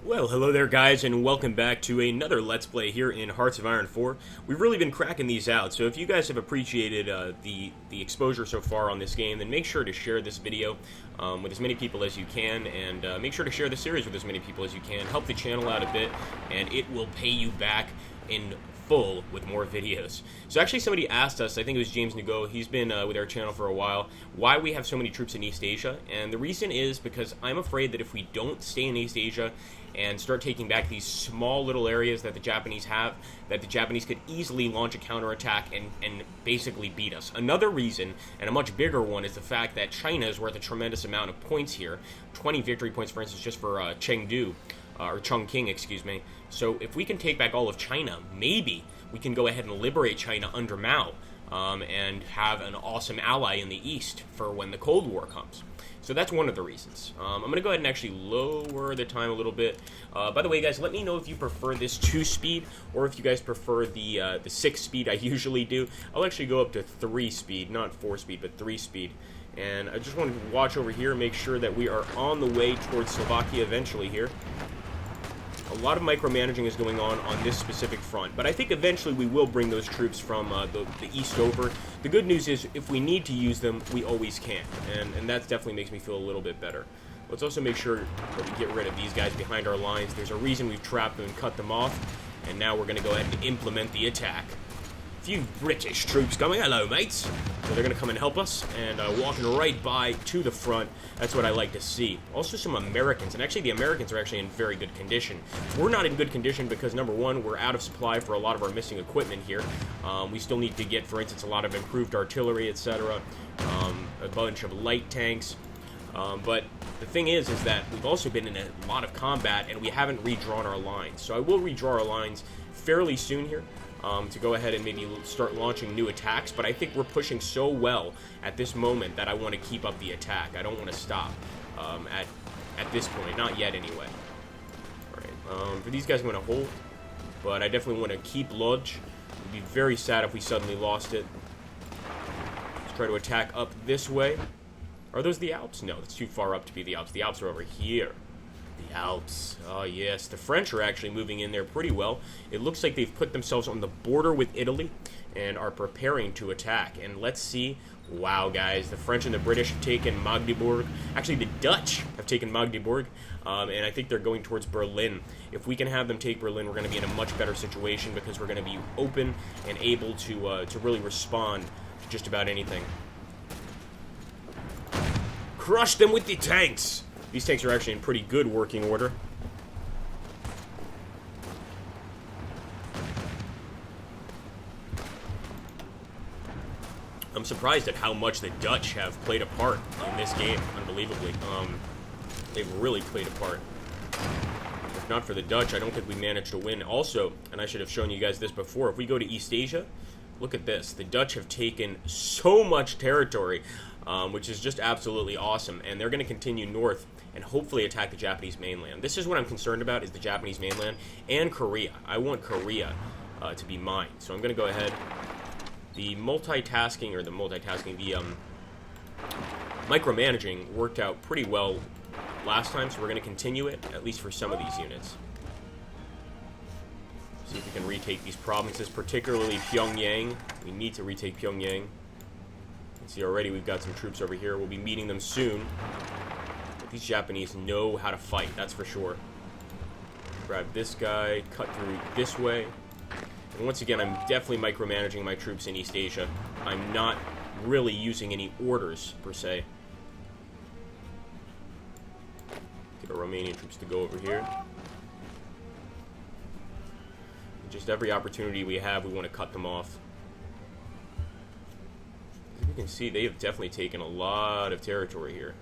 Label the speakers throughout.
Speaker 1: Well, hello there guys, and welcome back to another Let's Play here in Hearts of Iron 4. We've really been cracking these out, so if you guys have appreciated the exposure so far on this game, then make sure to share this video with as many people as you can, and make sure to share the series with as many people as you can. Help the channel out a bit, and it will pay you back in full with more videos. So actually somebody asked us, I think it was James Nago, he's been with our channel for a while, why we have so many troops in East Asia, and the reason is because I'm afraid that if we don't stay in East Asia and start taking back these small little areas that the Japanese have, that the Japanese could easily launch a counterattack and basically beat us. Another reason, and a much bigger one, is the fact that China is worth a tremendous amount of points here. 20 victory points, for instance, just for Chengdu. Or Chongqing, excuse me. So if we can take back all of China, maybe we can go ahead and liberate China under Mao and have an awesome ally in the East for when the Cold War comes. So that's one of the reasons. I'm going to go ahead and actually lower the time a little bit. By the way, guys, let me know if you prefer this 2-speed or if you guys prefer the 6-speed I usually do. I'll actually go up to 3-speed, not 4-speed, but 3-speed. And I just want to watch over here, make sure that we are on the way towards Slovakia eventually here. A lot of micromanaging is going on this specific front, but I think eventually we will bring those troops from the east over. The good news is, if we need to use them, we always can, and that definitely makes me feel a little bit better. Let's also make sure that we get rid of these guys behind our lines. There's a reason we've trapped them and cut them off, and now we're going to go ahead and implement the attack. Few British troops coming. Hello, mates. So they're going to come and help us, and walking right by to the front. That's what I like to see. Also some Americans, and actually the Americans are actually in very good condition. We're not in good condition because, number one, we're out of supply for a lot of our missing equipment here. We still need to get, for instance, a lot of improved artillery, etc., a bunch of light tanks. But the thing is that we've also been in a lot of combat, and we haven't redrawn our lines. So I will redraw our lines fairly soon here. To go ahead and maybe start launching new attacks, but I think we're pushing so well at this moment that I want to keep up the attack. I don't want to stop at this point, not yet anyway. Alright, for these guys I'm going to hold, but I definitely want to keep Lodz. It would be very sad if we suddenly lost it. Let's try to attack up this way. Are those the Alps? No, that's too far up to be the Alps. The Alps are over here. The Alps. Oh, yes. The French are actually moving in there pretty well. It looks like they've put themselves on the border with Italy and are preparing to attack. And let's see. Wow, guys. The French and the British have taken Magdeburg. Actually, the Dutch have taken Magdeburg. And I think they're going towards Berlin. If we can have them take Berlin, we're going to be in a much better situation because we're going to be open and able to really respond to just about anything. Crush them with the tanks! These tanks are actually in pretty good working order. I'm surprised at how much the Dutch have played a part in this game, unbelievably. They've really played a part. If not for the Dutch, I don't think we managed to win. Also, and I should have shown you guys this before, if we go to East Asia, look at this. The Dutch have taken so much territory, which is just absolutely awesome, and they're going to continue north and hopefully attack the Japanese mainland. This is what I'm concerned about, is the Japanese mainland and Korea. I want Korea to be mine, so I'm going to go ahead. The micromanaging worked out pretty well last time, so we're going to continue it, at least for some of these units. See if we can retake these provinces, particularly Pyongyang. We need to retake Pyongyang. See, already we've got some troops over here. We'll be meeting them soon. But these Japanese know how to fight, that's for sure. Grab this guy, cut through this way. And once again, I'm definitely micromanaging my troops in East Asia. I'm not really using any orders, per se. Get our Romanian troops to go over here. Just every opportunity we have, we want to cut them off. As you can see, they have definitely taken a lot of territory here.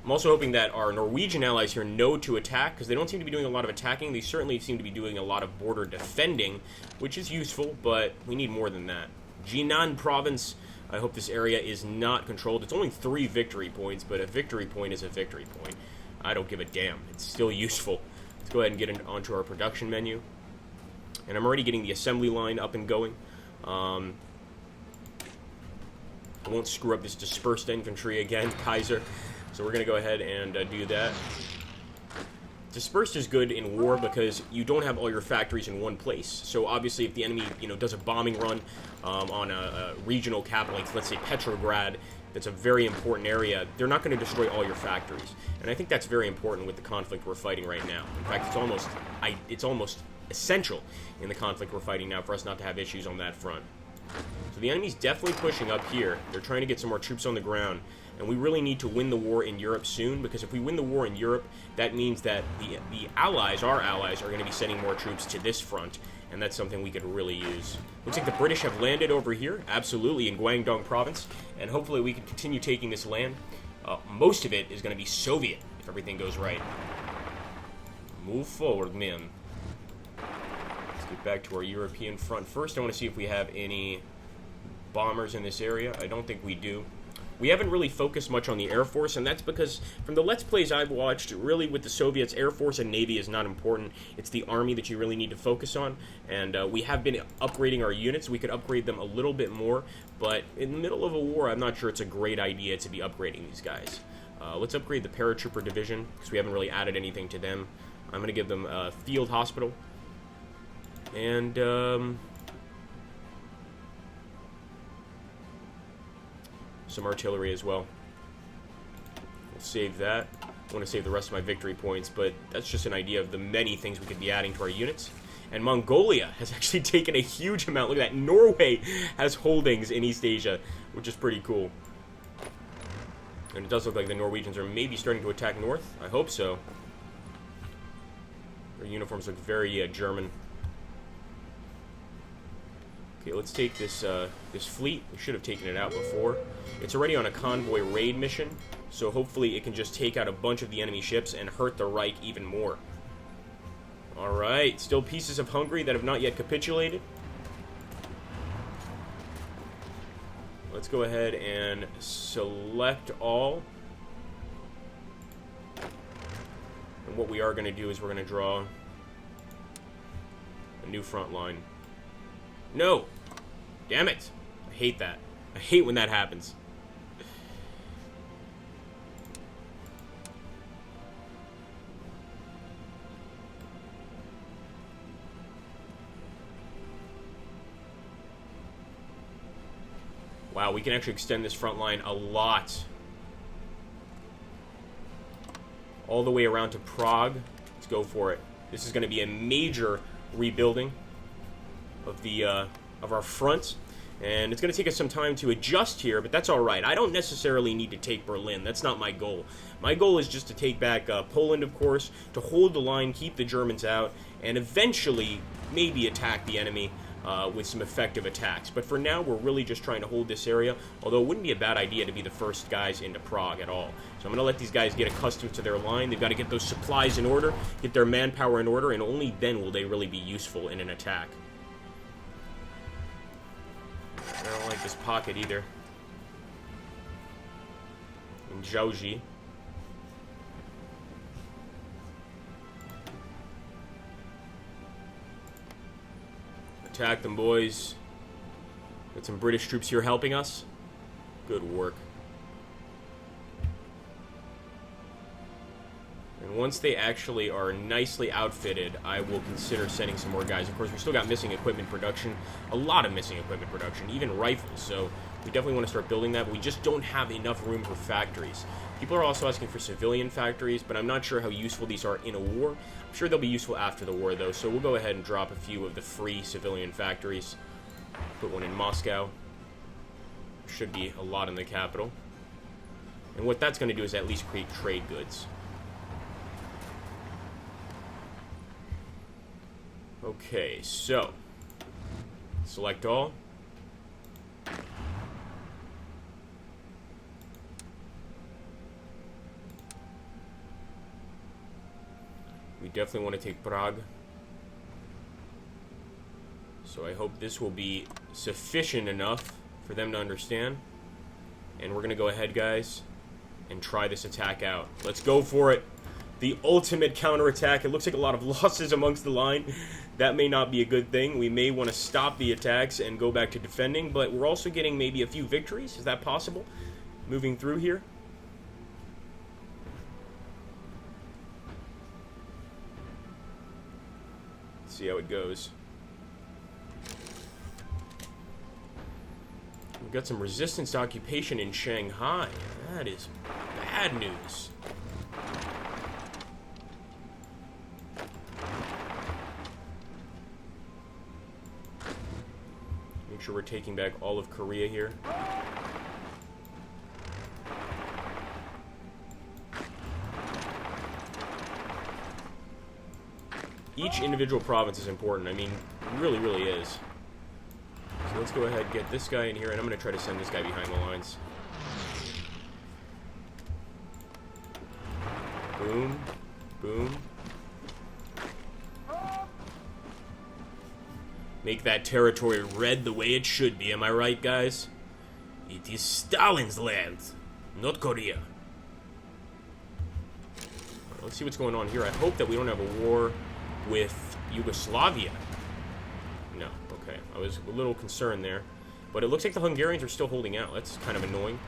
Speaker 1: I'm also hoping that our Norwegian allies here know to attack, because they don't seem to be doing a lot of attacking. They certainly seem to be doing a lot of border defending, which is useful, but we need more than that. Jinan province, I hope this area is not controlled. It's only 3 victory points, but a victory point is a victory point. I don't give a damn. It's still useful. Let's go ahead and get onto our production menu. And I'm already getting the assembly line up and going. I won't screw up this dispersed infantry again, Kaiser. So we're going to go ahead and do that. Dispersed is good in war because you don't have all your factories in one place. So obviously if the enemy, does a bombing run on a regional capital, like let's say Petrograd, that's a very important area, they're not going to destroy all your factories. And I think that's very important with the conflict we're fighting right now. In fact, it's almost essential in the conflict we're fighting now for us not to have issues on that front. So the enemy's definitely pushing up here. They're trying to get some more troops on the ground. And we really need to win the war in Europe soon, because if we win the war in Europe, that means that the allies, our allies, are going to be sending more troops to this front, and that's something we could really use. Looks like the British have landed over here, absolutely, in Guangdong province, and hopefully we can continue taking this land. Most of it is going to be Soviet, if everything goes right. Move forward, men. Let's get back to our European front. First, I want to see if we have any bombers in this area. I don't think we do. We haven't really focused much on the Air Force, and that's because from the Let's Plays I've watched, really with the Soviets, Air Force and Navy is not important. It's the Army that you really need to focus on, and we have been upgrading our units. We could upgrade them a little bit more, but in the middle of a war, I'm not sure it's a great idea to be upgrading these guys. Let's upgrade the Paratrooper Division, because we haven't really added anything to them. I'm going to give them a Field Hospital, and some artillery as well. We'll save that. I want to save the rest of my victory points, but that's just an idea of the many things we could be adding to our units. And Mongolia has actually taken a huge amount. Look at that. Norway has holdings in East Asia, which is pretty cool. And it does look like the Norwegians are maybe starting to attack north. I hope so. Their uniforms look very German. Okay, let's take this this fleet. We should have taken it out before. It's already on a convoy raid mission, so hopefully it can just take out a bunch of the enemy ships and hurt the Reich even more. Alright, still pieces of Hungary that have not yet capitulated. Let's go ahead and select all. And what we are going to do is we're going to draw a new front line. No! Damn it! I hate that. I hate when that happens. Wow, we can actually extend this front line a lot. All the way around to Prague. Let's go for it. This is going to be a major rebuilding of our front, and it's going to take us some time to adjust here, but that's all right. I don't necessarily need to take Berlin. That's not my goal. My goal is just to take back Poland, of course, to hold the line, keep the Germans out, and eventually maybe attack the enemy with some effective attacks. But for now, we're really just trying to hold this area, although it wouldn't be a bad idea to be the first guys into Prague at all. So I'm going to let these guys get accustomed to their line. They've got to get those supplies in order, get their manpower in order, and only then will they really be useful in an attack. I don't like this pocket either. In Zhaoji. Attack them, boys. Got some British troops here helping us. Good work. And once they actually are nicely outfitted, I will consider sending some more guys. Of course, we still got missing equipment production. A lot of missing equipment production, even rifles. So we definitely want to start building that, but we just don't have enough room for factories. People are also asking for civilian factories, but I'm not sure how useful these are in a war. I'm sure they'll be useful after the war, though, so we'll go ahead and drop a few of the free civilian factories. Put one in Moscow. Should be a lot in the capital. And what that's going to do is at least create trade goods. Okay, so select all. We definitely want to take Prague. So I hope this will be sufficient enough for them to understand. And we're going to go ahead, guys, and try this attack out. Let's go for it. The ultimate counterattack. It looks like a lot of losses amongst the line. That may not be a good thing. We may want to stop the attacks and go back to defending, but we're also getting maybe a few victories. Is that possible? Moving through here. see how it goes. We've got some resistance to occupation in Shanghai. That is bad news. Make sure we're taking back all of Korea here. Each individual province is important. I mean, really, really is. So let's go ahead and get this guy in here, and I'm going to try to send this guy behind the lines. Boom. Boom. Make that territory red the way it should be, am I right, guys? It is Stalin's land, not Korea. Right, let's see what's going on here. I hope that we don't have a war with Yugoslavia. No, okay. I was a little concerned there. But it looks like the Hungarians are still holding out. That's kind of annoying.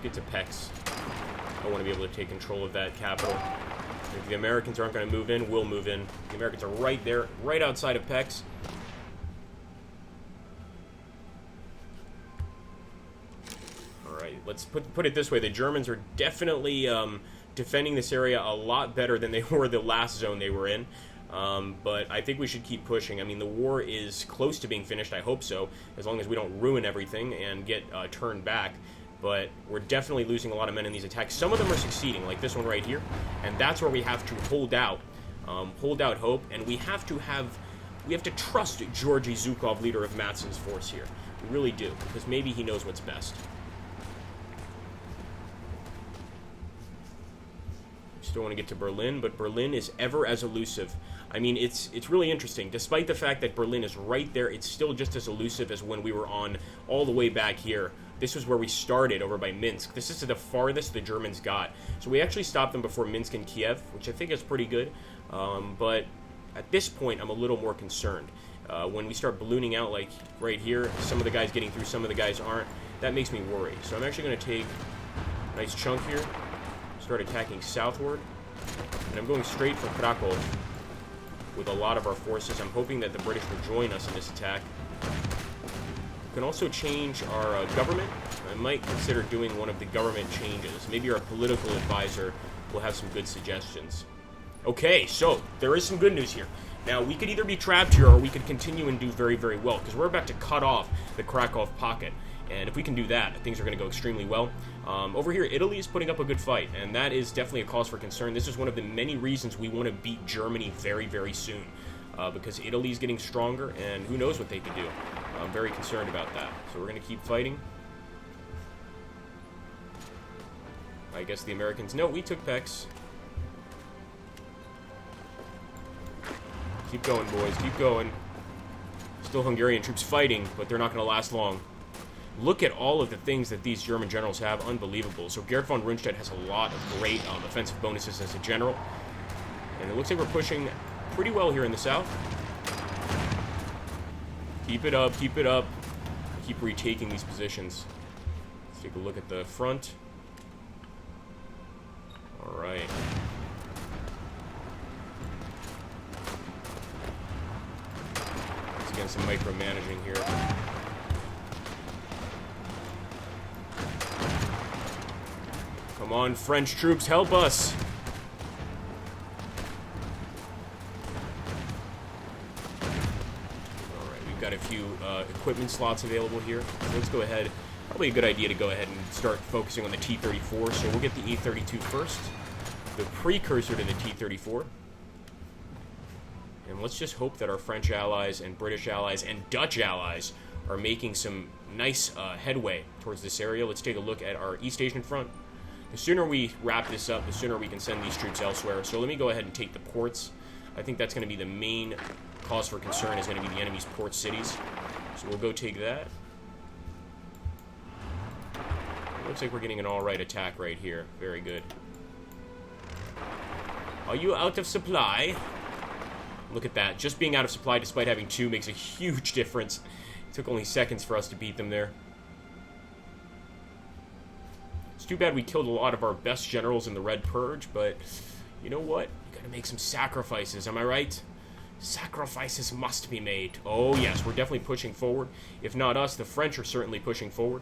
Speaker 1: Get to Pex. I want to be able to take control of that capital. If the Americans aren't going to move in, we'll move in. The Americans are right there, right outside of Pex. Alright, let's put it this way. The Germans are definitely defending this area a lot better than they were the last zone they were in. But I think we should keep pushing. I mean, the war is close to being finished. I hope so, as long as we don't ruin everything and get turned back. But we're definitely losing a lot of men in these attacks. Some of them are succeeding, like this one right here. And that's where we have to hold out hope. And we have to trust Georgy Zhukov, leader of Matson's force here. We really do, because maybe he knows what's best. Still want to get to Berlin, but Berlin is ever as elusive. I mean, it's really interesting. Despite the fact that Berlin is right there, it's still just as elusive as when we were on all the way back here. This was where we started, over by Minsk. This is the farthest the Germans got. So we actually stopped them before Minsk and Kiev, which I think is pretty good. But at this point, I'm a little more concerned. When we start ballooning out, like right here, some of the guys getting through, some of the guys aren't, that makes me worry. So I'm actually going to take a nice chunk here, start attacking southward, and I'm going straight for Krakow with a lot of our forces. I'm hoping that the British will join us in this attack. We can also change our government. I might consider doing one of the government changes. Maybe our political advisor will have some good suggestions. Okay, so there is some good news here. Now, we could either be trapped here or we could continue and do very, very well, because we're about to cut off the Krakow pocket. And if we can do that, things are going to go extremely well. Over here, Italy is putting up a good fight, and that is definitely a cause for concern. This is one of the many reasons we want to beat Germany very, very soon, because Italy is getting stronger, and who knows what they can do. I'm very concerned about that. So we're going to keep fighting. I guess the Americans... No, we took Pex. Keep going, boys. Keep going. Still Hungarian troops fighting, but they're not going to last long. Look at all of the things that these German generals have. Unbelievable. So Gerd von Rundstedt has a lot of great offensive bonuses as a general. And it looks like we're pushing pretty well here in the south. Keep it up, keep it up. Keep retaking these positions. Let's take a look at the front. Alright. Let's get some micromanaging here. Come on, French troops, help us! Alright, we've got a few equipment slots available here. So let's go ahead. Probably a good idea to go ahead and start focusing on the T-34. So we'll get the E-32 first. The precursor to the T-34. And let's just hope that our French allies and British allies and Dutch allies are making some nice headway towards this area. Let's take a look at our East Asian front. The sooner we wrap this up, the sooner we can send these troops elsewhere. So let me go ahead and take the ports. I think that's going to be the main cause for concern, is going to be the enemy's port cities. So we'll go take that. Looks like we're getting an alright attack right here. Very good. Are you out of supply? Look at that. Just being out of supply despite having two makes a huge difference. It took only seconds for us to beat them there. It's too bad we killed a lot of our best generals in the Red Purge, but you know what? You gotta make some sacrifices, am I right? Sacrifices must be made. Oh, yes, we're definitely pushing forward. If not us, the French are certainly pushing forward.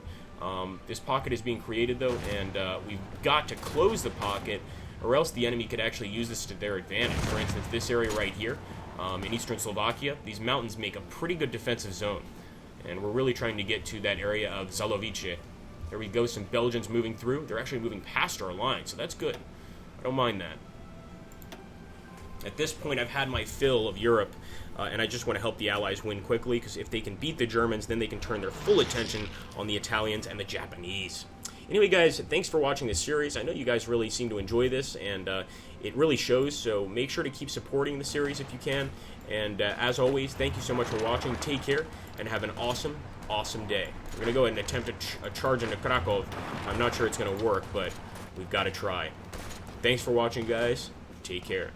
Speaker 1: This pocket is being created, though, and we've got to close the pocket, or else the enemy could actually use this to their advantage. For instance, this area right here, in eastern Slovakia, these mountains make a pretty good defensive zone. And we're really trying to get to that area of Zalovice. There we go, some Belgians moving through. They're actually moving past our line, so that's good. I don't mind that. At this point, I've had my fill of Europe, and I just want to help the Allies win quickly, because if they can beat the Germans, then they can turn their full attention on the Italians and the Japanese. Anyway, guys, thanks for watching this series. I know you guys really seem to enjoy this, and it really shows, so make sure to keep supporting the series if you can. And as always, thank you so much for watching. Take care, and have an awesome, awesome day. We're going to go ahead and attempt a charge into Krakow. I'm not sure it's going to work, but we've got to try. Thanks for watching, guys. Take care.